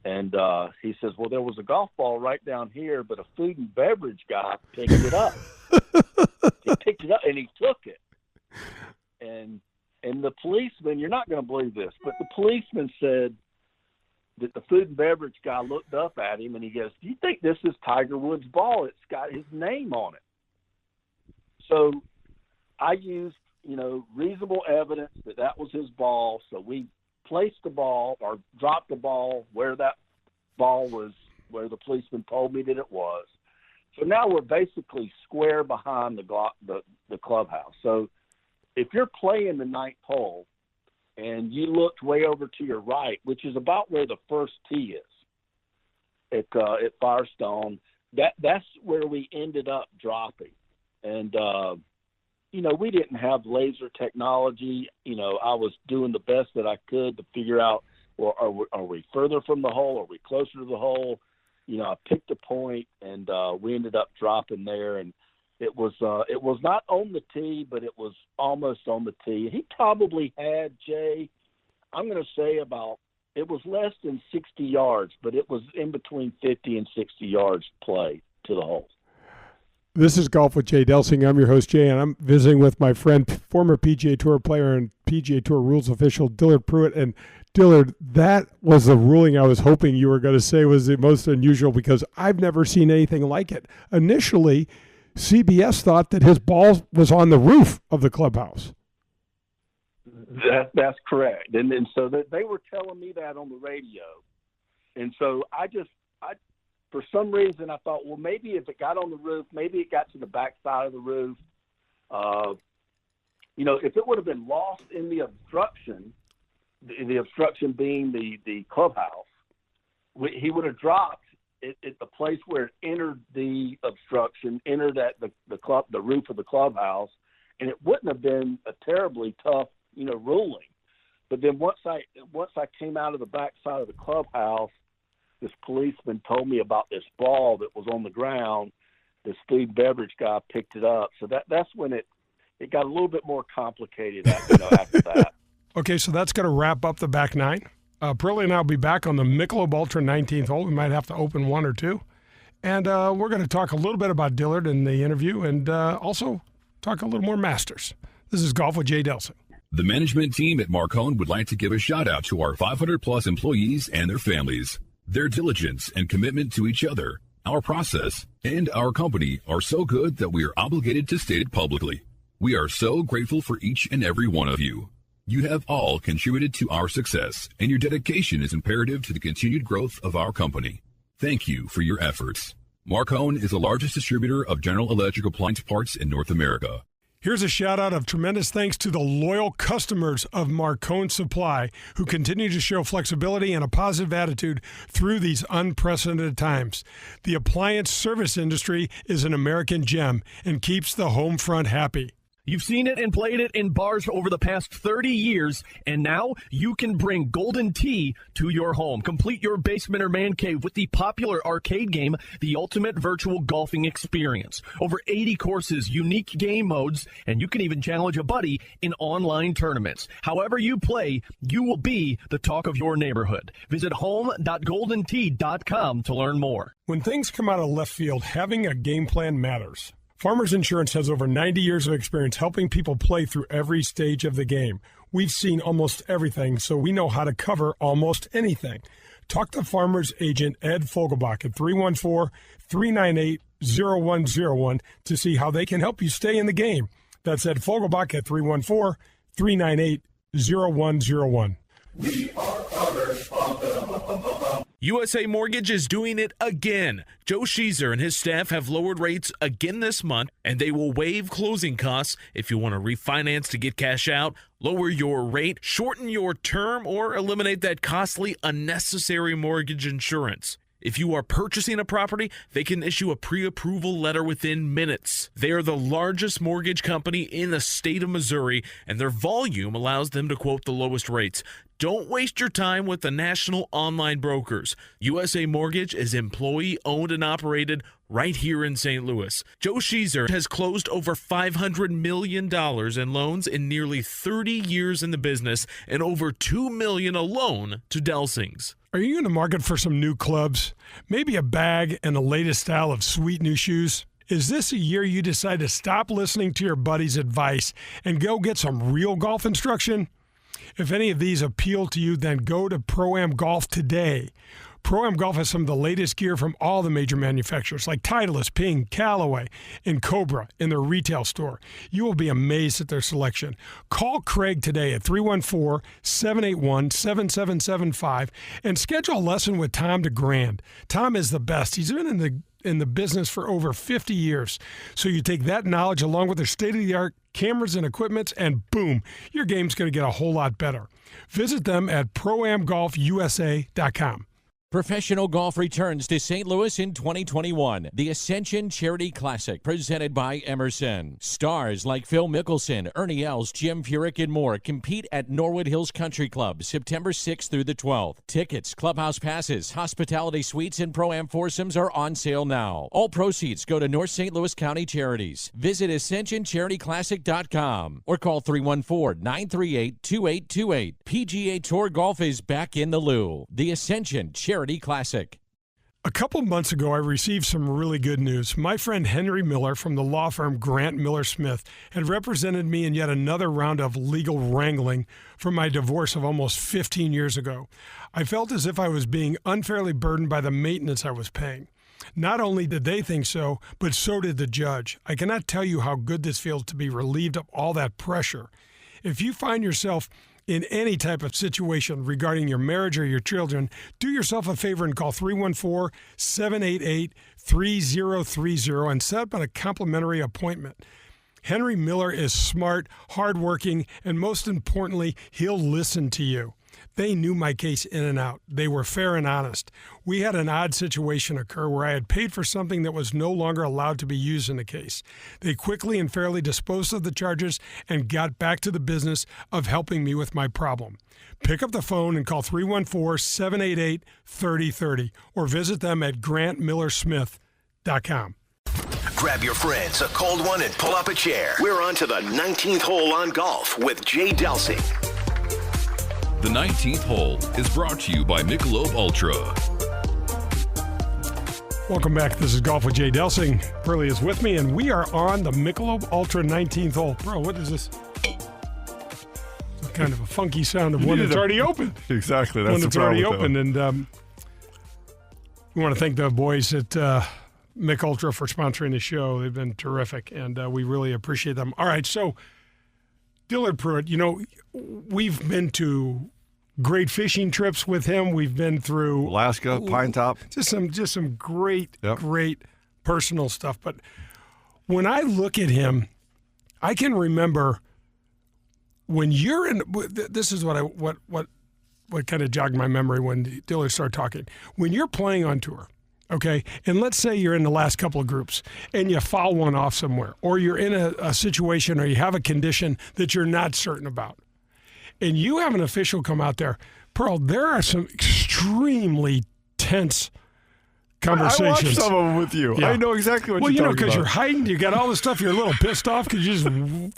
And he says, well, there was a golf ball right down here, but a food and beverage guy picked it up. He picked it up, and he took it. And the policeman, you're not going to believe this, but the policeman said that the food and beverage guy looked up at him, and he goes, do you think this is Tiger Woods' ball? It's got his name on it. So I used, reasonable evidence that was his ball. So we placed the ball or dropped the ball where that ball was, where the policeman told me that it was. So now we're basically square behind the clubhouse. So if you're playing the ninth hole and you looked way over to your right, which is about where the first tee is at Firestone, that's where we ended up dropping. And, we didn't have laser technology. I was doing the best that I could to figure out, well, are we further from the hole? Are we closer to the hole? I picked a point, and we ended up dropping there. And it was not on the tee, but it was almost on the tee. He probably had, Jay, I'm going to say it was less than 60 yards, but it was in between 50 and 60 yards play to the hole. This is Golf with Jay Delsing. I'm your host, Jay, and I'm visiting with my friend, former PGA Tour player and PGA Tour rules official, Dillard Pruitt. And Dillard, that was the ruling I was hoping you were going to say was the most unusual, because I've never seen anything like it. Initially, CBS thought that his ball was on the roof of the clubhouse. That's correct. And so they were telling me that on the radio. And so I for some reason, I thought, well, maybe if it got on the roof, maybe it got to the back side of the roof. If it would have been lost in the obstruction, the obstruction being the clubhouse, he would have dropped it at the place where it entered the obstruction, entered at the roof of the clubhouse, and it wouldn't have been a terribly tough, ruling. But then once I came out of the back side of the clubhouse, this policeman told me about this ball that was on the ground. This food beverage guy picked it up. So that's when it got a little bit more complicated after that. Okay, so that's going to wrap up the back nine. Prilly and I will be back on the Michelob Ultra 19th hole. We might have to open one or two. And we're going to talk a little bit about Dillard in the interview, and also talk a little more Masters. This is Golf with Jay Delsing. The management team at Marcone would like to give a shout out to our 500-plus employees and their families. Their diligence and commitment to each other, our process, and our company are so good that we are obligated to state it publicly. We are so grateful for each and every one of you. You have all contributed to our success, and your dedication is imperative to the continued growth of our company. Thank you for your efforts. Marcone is the largest distributor of general electric appliance parts in North America. Here's a shout-out of tremendous thanks to the loyal customers of Marcone Supply, who continue to show flexibility and a positive attitude through these unprecedented times. The appliance service industry is an American gem and keeps the home front happy. You've seen it and played it in bars over the past 30 years, and now you can bring Golden Tee to your home. Complete your basement or man cave with the popular arcade game, the ultimate virtual golfing experience. Over 80 courses, unique game modes, and you can even challenge a buddy in online tournaments. However you play, you will be the talk of your neighborhood. Visit home.goldentee.com to learn more. When things come out of left field, having a game plan matters. Farmers Insurance has over 90 years of experience helping people play through every stage of the game. We've seen almost everything, so we know how to cover almost anything. Talk to Farmers Agent Ed Fogelbach at 314-398-0101 to see how they can help you stay in the game. That's Ed Fogelbach at 314-398-0101. We are others. USA Mortgage is doing it again. Joe Sheezer and his staff have lowered rates again this month, and they will waive closing costs if you want to refinance to get cash out, lower your rate, shorten your term, or eliminate that costly, unnecessary mortgage insurance. If you are purchasing a property, they can issue a pre-approval letter within minutes. They are the largest mortgage company in the state of Missouri, and their volume allows them to quote the lowest rates. Don't waste your time with the national online brokers. USA Mortgage is employee-owned and operated right here in St. Louis. Joe Sheezer has closed over $500 million in loans in nearly 30 years in the business, and over $2 million alone to Delsing's. Are you in the market for some new clubs? Maybe a bag and the latest style of sweet new shoes? Is this a year you decide to stop listening to your buddy's advice and go get some real golf instruction? If any of these appeal to you, then go to Pro-Am Golf today. Pro-Am Golf has some of the latest gear from all the major manufacturers like Titleist, Ping, Callaway, and Cobra in their retail store. You will be amazed at their selection. Call Craig today at 314-781-7775 and schedule a lesson with Tom DeGrand. Tom is the best. He's been in the business for over 50 years. So you take that knowledge along with their state-of-the-art cameras and equipment, and boom, your game's going to get a whole lot better. Visit them at proamgolfusa.com. Professional golf returns to St. Louis in 2021. The Ascension Charity Classic, presented by Emerson. Stars like Phil Mickelson, Ernie Els, Jim Furyk, and more compete at Norwood Hills Country Club September 6th through the 12th. Tickets, clubhouse passes, hospitality suites, and Pro-Am foursomes are on sale now. All proceeds go to North St. Louis County Charities. Visit AscensionCharityClassic.com or call 314-938-2828. PGA Tour Golf is back in the Lou. The Ascension Charity Classic. A couple months ago, I received some really good news. My friend Henry Miller from the law firm Grant Miller Smith had represented me in yet another round of legal wrangling for my divorce of almost 15 years ago. I felt as if I was being unfairly burdened by the maintenance I was paying. Not only did they think so, but so did the judge. I cannot tell you how good this feels to be relieved of all that pressure. If you find yourself in any type of situation regarding your marriage or your children, do yourself a favor and call 314-788-3030 and set up a complimentary appointment. Henry Miller is smart, hardworking, and most importantly, he'll listen to you. They knew my case in and out. They were fair and honest. We had an odd situation occur where I had paid for something that was no longer allowed to be used in the case. They quickly and fairly disposed of the charges and got back to the business of helping me with my problem. Pick up the phone and call 314-788-3030 or visit them at grantmillersmith.com. Grab your friends, a cold one, and pull up a chair. We're on to the 19th hole on golf with Jay Delsing. The 19th hole is brought to you by Michelob Ultra. Welcome back. This is Golf with Jay Delsing. Pearlie is with me, and we are on the Michelob Ultra 19th hole. Bro, what is this? It's kind of a funky sound of one that's already open. Exactly. That's one that's already open. And we want to thank the boys at Michelob Ultra for sponsoring the show. They've been terrific, and we really appreciate them. All right, so Dillard Pruitt, you know, we've been to great fishing trips with him. We've been through Alaska, Pine Top. Just some great personal stuff. But when I look at him, I can remember when you're in. This is what kind of jogged my memory when Dillard started talking. When you're playing on tour. Okay, and let's say you're in the last couple of groups and you foul one off somewhere, or you're in a situation or you have a condition that you're not certain about, and you have an official come out there. Pearl, there are some extremely tense conversations. I watched some of them with you. Yeah. I know exactly what you're talking about. Well, because you're hiding, you got all this stuff, you're a little pissed off because you just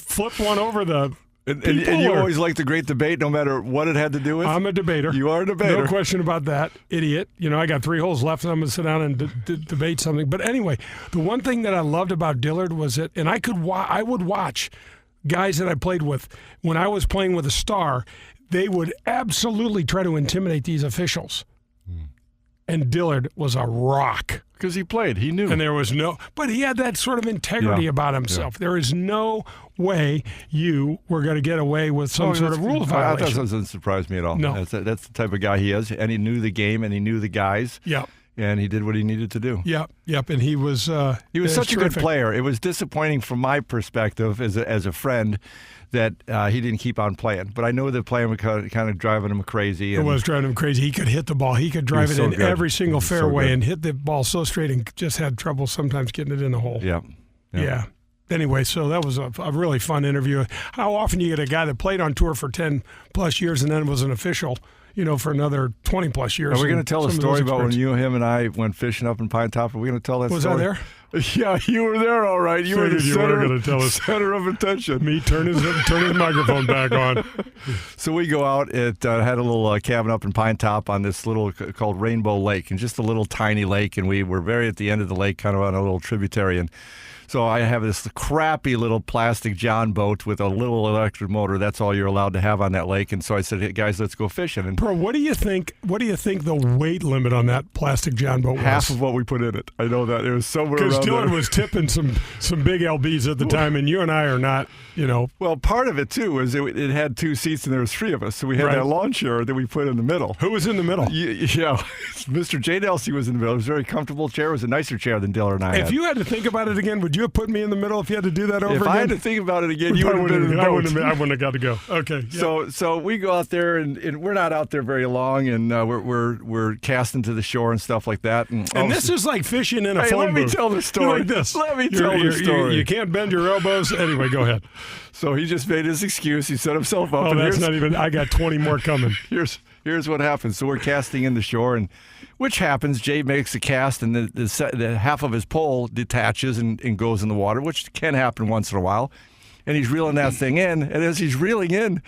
flipped one over the And you always like the great debate, no matter what it had to do with? I'm a debater. You are a debater. No question about that, idiot. You know, I got 3 holes left, and I'm going to sit down and debate something. But anyway, the one thing that I loved about Dillard was that, and I would watch guys that I played with when I was playing with a star, they would absolutely try to intimidate these officials. And Dillard was a rock. Because he played. He knew. And there was but he had that sort of integrity about himself. There is no way you were going to get away with some sort of rule violation. That doesn't surprise me at all. No. That's the type of guy he is. And he knew the game, and he knew the guys. Yep. And he did what he needed to do. Yep. And he was such a good player. It was disappointing from my perspective as a friend that he didn't keep on playing. But I know that playing was kind of driving him crazy. It was driving him crazy. He could hit the ball. He could drive it in every single fairway and hit the ball so straight and just had trouble sometimes getting it in the hole. Yeah. Anyway, so that was a really fun interview. How often you get a guy that played on tour for 10-plus years and then was an official, for another 20-plus years. Are we going to tell a story about when him and I went fishing up in Pine Top? Are we going to tell that story? Was I there? Yeah, you were there, all right. You were the center of attention. Me turn his microphone back on. So we go out. It had a little cabin up in Pine Top on this little called Rainbow Lake, and just a little tiny lake. And we were very at the end of the lake, kind of on a little tributary. And so I have this crappy little plastic John boat with a little electric motor. That's all you're allowed to have on that lake. And so I said, "Hey guys, let's go fishing." And Bro, what do you think the weight limit on that plastic John boat was? Half of what we put in it. I know that it was somewhere around there. Because Dillard was tipping some big LBs at the time, and you and I are not. Well, part of it too was it had 2 seats and there was 3 of us, so we had that lawn chair that we put in the middle. Who was in the middle? Yeah, Mr. J. Delsing was in the middle. It was a very comfortable chair. It was a nicer chair than Dillard and I had. If you had to think about it again, would you have put me in the middle if you had to do that over again? If I had to think about it again, you would have been in the boat. I wouldn't have got to go. Okay. Yeah. So we go out there, and we're not out there very long, and we're casting to the shore and stuff like that. And this is like fishing in a phone booth. Let me tell the story. Like this. Let me tell the story. You can't bend your elbows. Anyway, go ahead. So he just made his excuse. He set himself up. Oh, that's not even. I got 20 more coming. Here's what happens. So we're casting in the shore, and which happens. Jay makes a cast, and the half of his pole detaches and goes in the water, which can happen once in a while. And he's reeling that thing in, and as he's reeling in,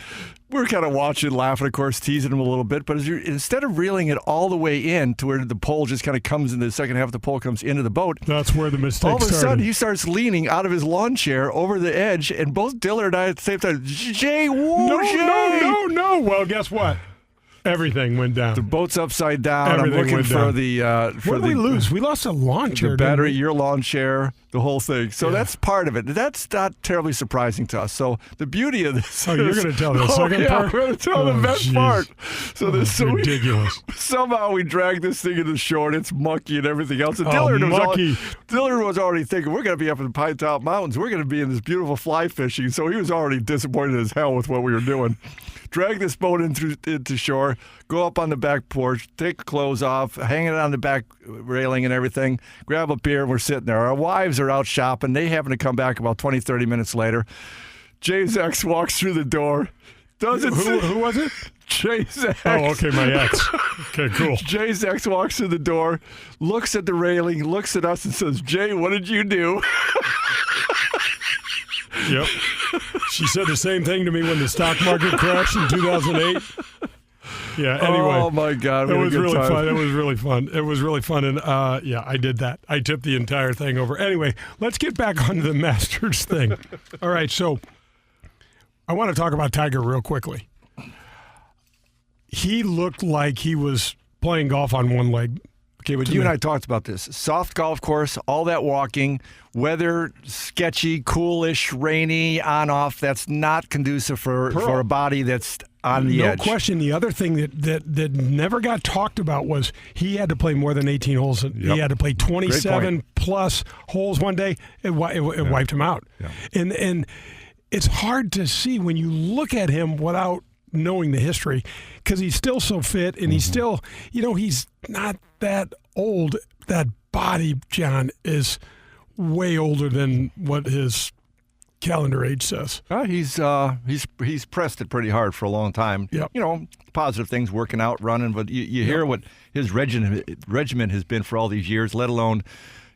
we're kind of watching, laughing, of course, teasing him a little bit. But instead of reeling it all the way in to where the pole just kind of comes in, the second half of the pole comes into the boat. That's where the mistake started. All of a sudden, he starts leaning out of his lawn chair over the edge, and both Dillard and I at the same time, Jay, whoa, Jay! No. Well, guess what? Everything went down. The boat's upside down. Everything I'm looking went for down. the. What did we lose? We lost a lawn chair. The battery, your lawn chair, the whole thing. So that's part of it. That's not terribly surprising to us. So the beauty of this. Oh, you're going to tell the second part? We're going to tell the best part. So this is ridiculous. Somehow we drag this thing into the shore, and it's mucky and everything else. And Dillard was already thinking, we're going to be up in the Pine Top Mountains. We're going to be in this beautiful fly fishing. So he was already disappointed as hell with what we were doing. Drag this boat into shore, go up on the back porch, take the clothes off, hang it on the back railing and everything, grab a beer, and we're sitting there. Our wives are out shopping. They happen to come back about 20, 30 minutes later. Jay's ex walks through the door. Who was it? Jay's ex. Oh, okay, my ex. Okay, cool. Jay's ex walks through the door, looks at the railing, looks at us, and says, "Jay, what did you do?" Yep. She said the same thing to me when the stock market crashed in 2008. Yeah, anyway. Oh, my God. It was really fun. It was really fun. And, I did that. I tipped the entire thing over. Anyway, let's get back onto the Masters thing. All right, so I want to talk about Tiger real quickly. He looked like he was playing golf on one leg. Okay, but you and I talked about this. Soft golf course, all that walking, weather sketchy, coolish, rainy, on off. That's not conducive for a body that's on the edge. No question. The other thing that never got talked about was he had to play more than 18 holes. Yep. He had to play 27 plus holes one day. It wiped him out. Yeah. And it's hard to see when you look at him without knowing the history, because he's still so fit, and he's still, he's not that old. That body, John, is way older than what his calendar age says. He's pressed it pretty hard for a long time. Yep. Positive things, working out, running, but you hear what his regimen has been for all these years, let alone,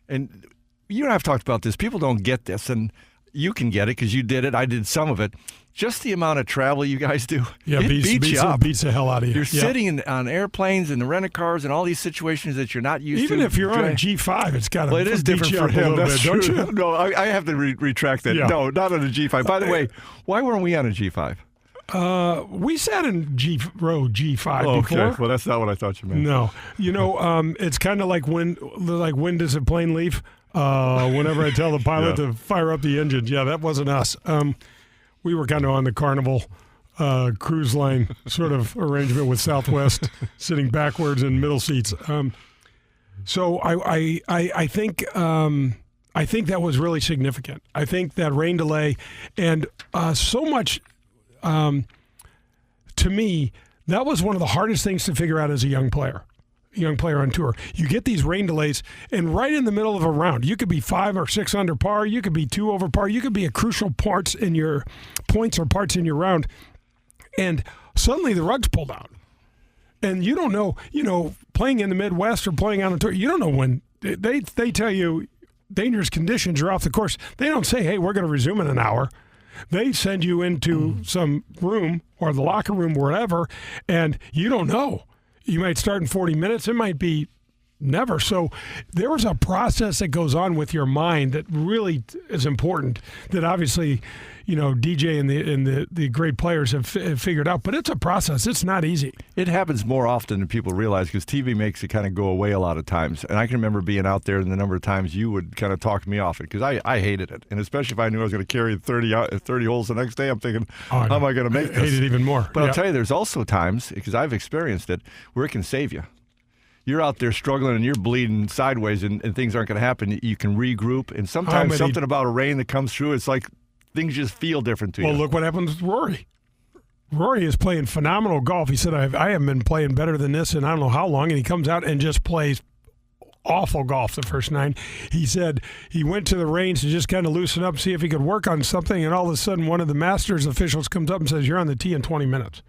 and you and I have talked about this, people don't get this, and you can get it because you did it, I did some of it. Just the amount of travel you guys do, it beats you up. Beats the hell out of you. You're sitting on airplanes and the rent-a-cars and all these situations that you're not used to. Even if you're on a G5, it's got to it is different for him. That's true. Don't you? No, I have to retract that. Yeah. No, not on a G5. By the way, why weren't we on a G5? We sat in row G5 before. Okay, well, that's not what I thought you meant. No. It's kind of like when does a plane leave? Whenever I tell the pilot to fire up the engines. Yeah, that wasn't us. We were kind of on the Carnival cruise line sort of arrangement with Southwest, sitting backwards in middle seats. So I think that was really significant. I think that rain delay and so much to me, that was one of the hardest things to figure out as a young player on tour. You get these rain delays, and right in the middle of a round, you could be 5 or 6 under par, you could be 2 over par, you could be a crucial parts in your round, and suddenly the rug's pulled out. And you don't know, playing in the Midwest or playing on a tour, you don't know when. They tell you dangerous conditions, you're off the course. They don't say, hey, we're going to resume in an hour. They send you into some room or the locker room, wherever, and you don't know. You might start in 40 minutes. It might be never. So there was a process that goes on with your mind that really is important that obviously, DJ and the great players have figured out. But it's a process. It's not easy. It happens more often than people realize because TV makes it kind of go away a lot of times. And I can remember being out there and the number of times you would kind of talk me off it because I hated it. And especially if I knew I was going to carry 30 holes the next day, I'm thinking, how am I going to make this? I hate it even more. But I'll tell you, there's also times, because I've experienced it, where it can save you. You're out there struggling and you're bleeding sideways and things aren't going to happen. You can regroup. And sometimes something about a rain that comes through, it's like things just feel different to you. Well, look what happened with Rory. Rory is playing phenomenal golf. He said, I haven't been playing better than this in I don't know how long. And he comes out and just plays awful golf the first 9. He said he went to the range to just kind of loosen up, see if he could work on something. And all of a sudden, one of the Masters officials comes up and says, you're on the tee in 20 minutes.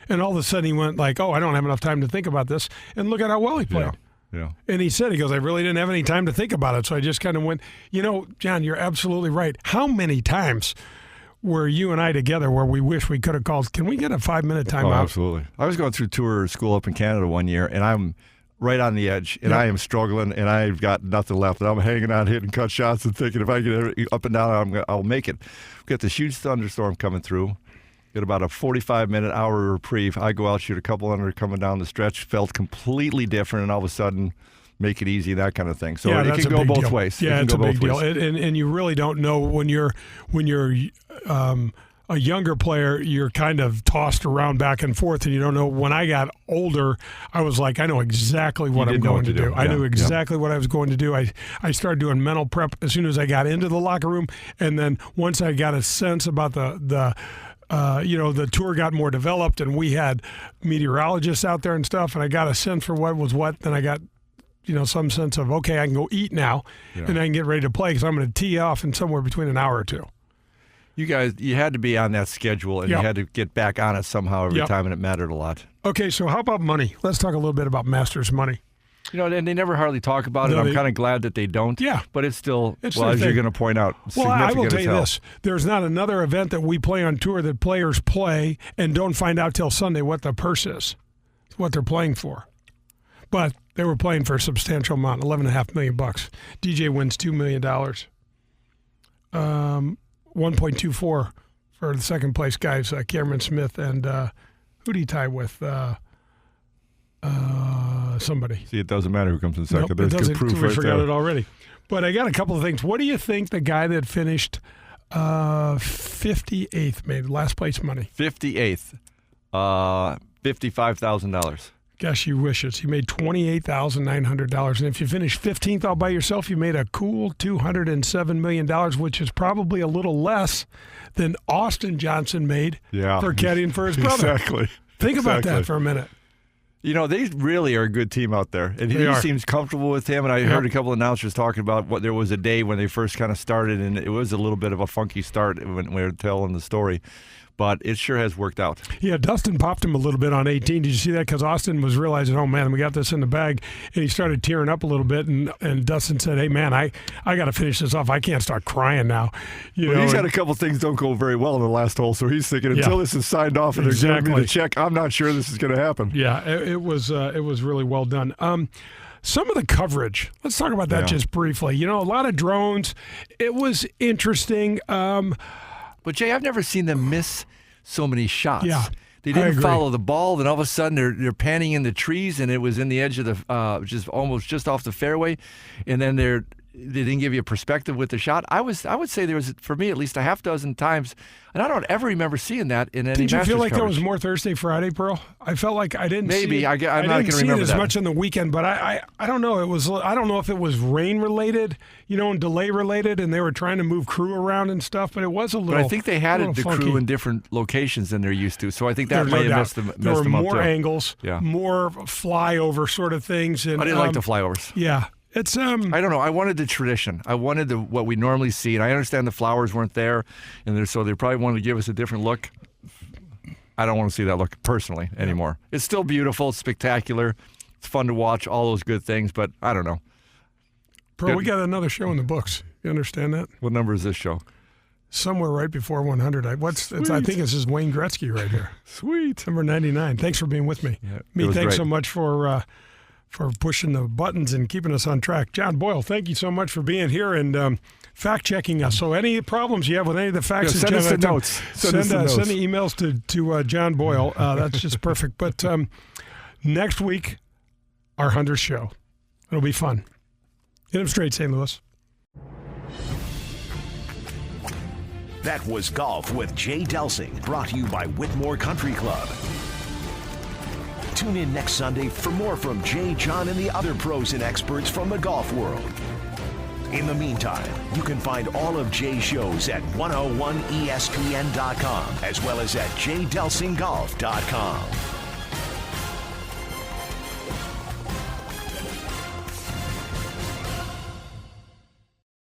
And all of a sudden he went like, I don't have enough time to think about this. And look at how well he played. Yeah. And he goes, I really didn't have any time to think about it. So I just kind of went, John, you're absolutely right. How many times were you and I together where we wish we could have called, can we get a 5-minute timeout? Oh, absolutely. I was going through tour school up in Canada one year, and I'm right on the edge, and I am struggling, and I've got nothing left. And I'm hanging out, hitting cut shots, and thinking if I get up and down, I'll make it. We got this huge thunderstorm coming through. Get about a 45-minute hour reprieve. I go out, shoot a couple under coming down the stretch. Felt completely different, and all of a sudden, make it easy, that kind of thing. So it can go both ways. Yeah, it's a big deal. And you really don't know when you're a younger player, you're kind of tossed around back and forth, and you don't know. When I got older, I was like, I know exactly what I'm going to do. I knew exactly what I was going to do. I started doing mental prep as soon as I got into the locker room, and then once I got a sense about the tour got more developed and we had meteorologists out there and stuff, and I got a sense for what was what. Then I got, some sense of, okay, I can go eat now and I can get ready to play because I'm going to tee off in somewhere between an hour or two. You guys, you had to be on that schedule and you had to get back on it somehow every time, and it mattered a lot. Okay, so how about money? Let's talk a little bit about Masters money. And they never hardly talk about it. I'm kind of glad that they don't. Yeah. But it's still, as you're going to point out, significant I will tell as you hell. this. There's not another event that we play on tour that players play and don't find out till Sunday what the purse is, what they're playing for. But they were playing for a substantial amount, $11.5 million. DJ wins $2 million. 1.24 for the second place guys, Cameron Smith and who did he tie with? Somebody. See, it doesn't matter who comes in second. Nope, There's it doesn't. good proof We right forgot there. it already. But I got a couple of things. What do you think the guy that finished 58th made? Last place money. 58th. $55,000. Gosh, you wish it. He made $28,900. And if you finish 15th all by yourself, you made a cool $207 million, which is probably a little less than Austin Johnson made for caddying for his brother. Exactly. Think about that for a minute. They really are a good team out there. And he seems comfortable with him. And I heard a couple of announcers talking about there was a day when they first kind of started, and it was a little bit of a funky start when we were telling the story. But it sure has worked out. Yeah, Dustin popped him a little bit on 18. Did you see that? Because Austin was realizing, oh, man, we got this in the bag. And he started tearing up a little bit. And Dustin said, hey, man, I got to finish this off. I can't start crying now. He's had a couple things don't go very well in the last hole. So he's thinking, until this is signed off and they're giving me the check, I'm not sure this is going to happen. Yeah, it was really well done. Some of the coverage, let's talk about that just briefly. A lot of drones. It was interesting. But, Jay, I've never seen them miss so many shots. Yeah, they didn't follow the ball. Then all of a sudden they're panning in the trees, and it was in the edge of the just off the fairway. And then they didn't give you a perspective with the shot. I would say there was, for me at least, a half dozen times, and I don't ever remember seeing that in any Masters Did you feel like coverage. there was more Thursday, Friday, Pearl? I felt like I didn't Maybe. see it. I'm not going to remember it as that. much on the weekend, but I don't know. I don't know if it was rain related, and delay related, and they were trying to move crew around and stuff, but it was a little. But I think they had the funky. crew in different locations than they're used to, so I think that may have messed them up. There were more too. angles, more flyover sort of things. And I didn't like the flyovers. Yeah. It's I don't know. I wanted the tradition. I wanted what we normally see, and I understand the flowers weren't there, and so they probably wanted to give us a different look. I don't want to see that look personally anymore. It's still beautiful. It's spectacular. It's fun to watch. All those good things, but I don't know. Pearl, we got another show in the books. You understand that? What number is this show? Somewhere right before 100. I think this is Wayne Gretzky right here. Sweet. Number 99. Thanks for being with me. Yeah, thanks so much for pushing the buttons and keeping us on track. John Boyle, thank you so much for being here and fact-checking us. So any problems you have with any of the facts, send us the notes. Send the emails to John Boyle. That's just perfect. But next week, our 100th show. It'll be fun. Hit them straight, St. Louis. That was Golf with Jay Delsing, brought to you by Whitmore Country Club. Tune in next Sunday for more from Jay, John, and the other pros and experts from the golf world. In the meantime, you can find all of Jay's shows at 101ESPN.com as well as at jdelsinggolf.com.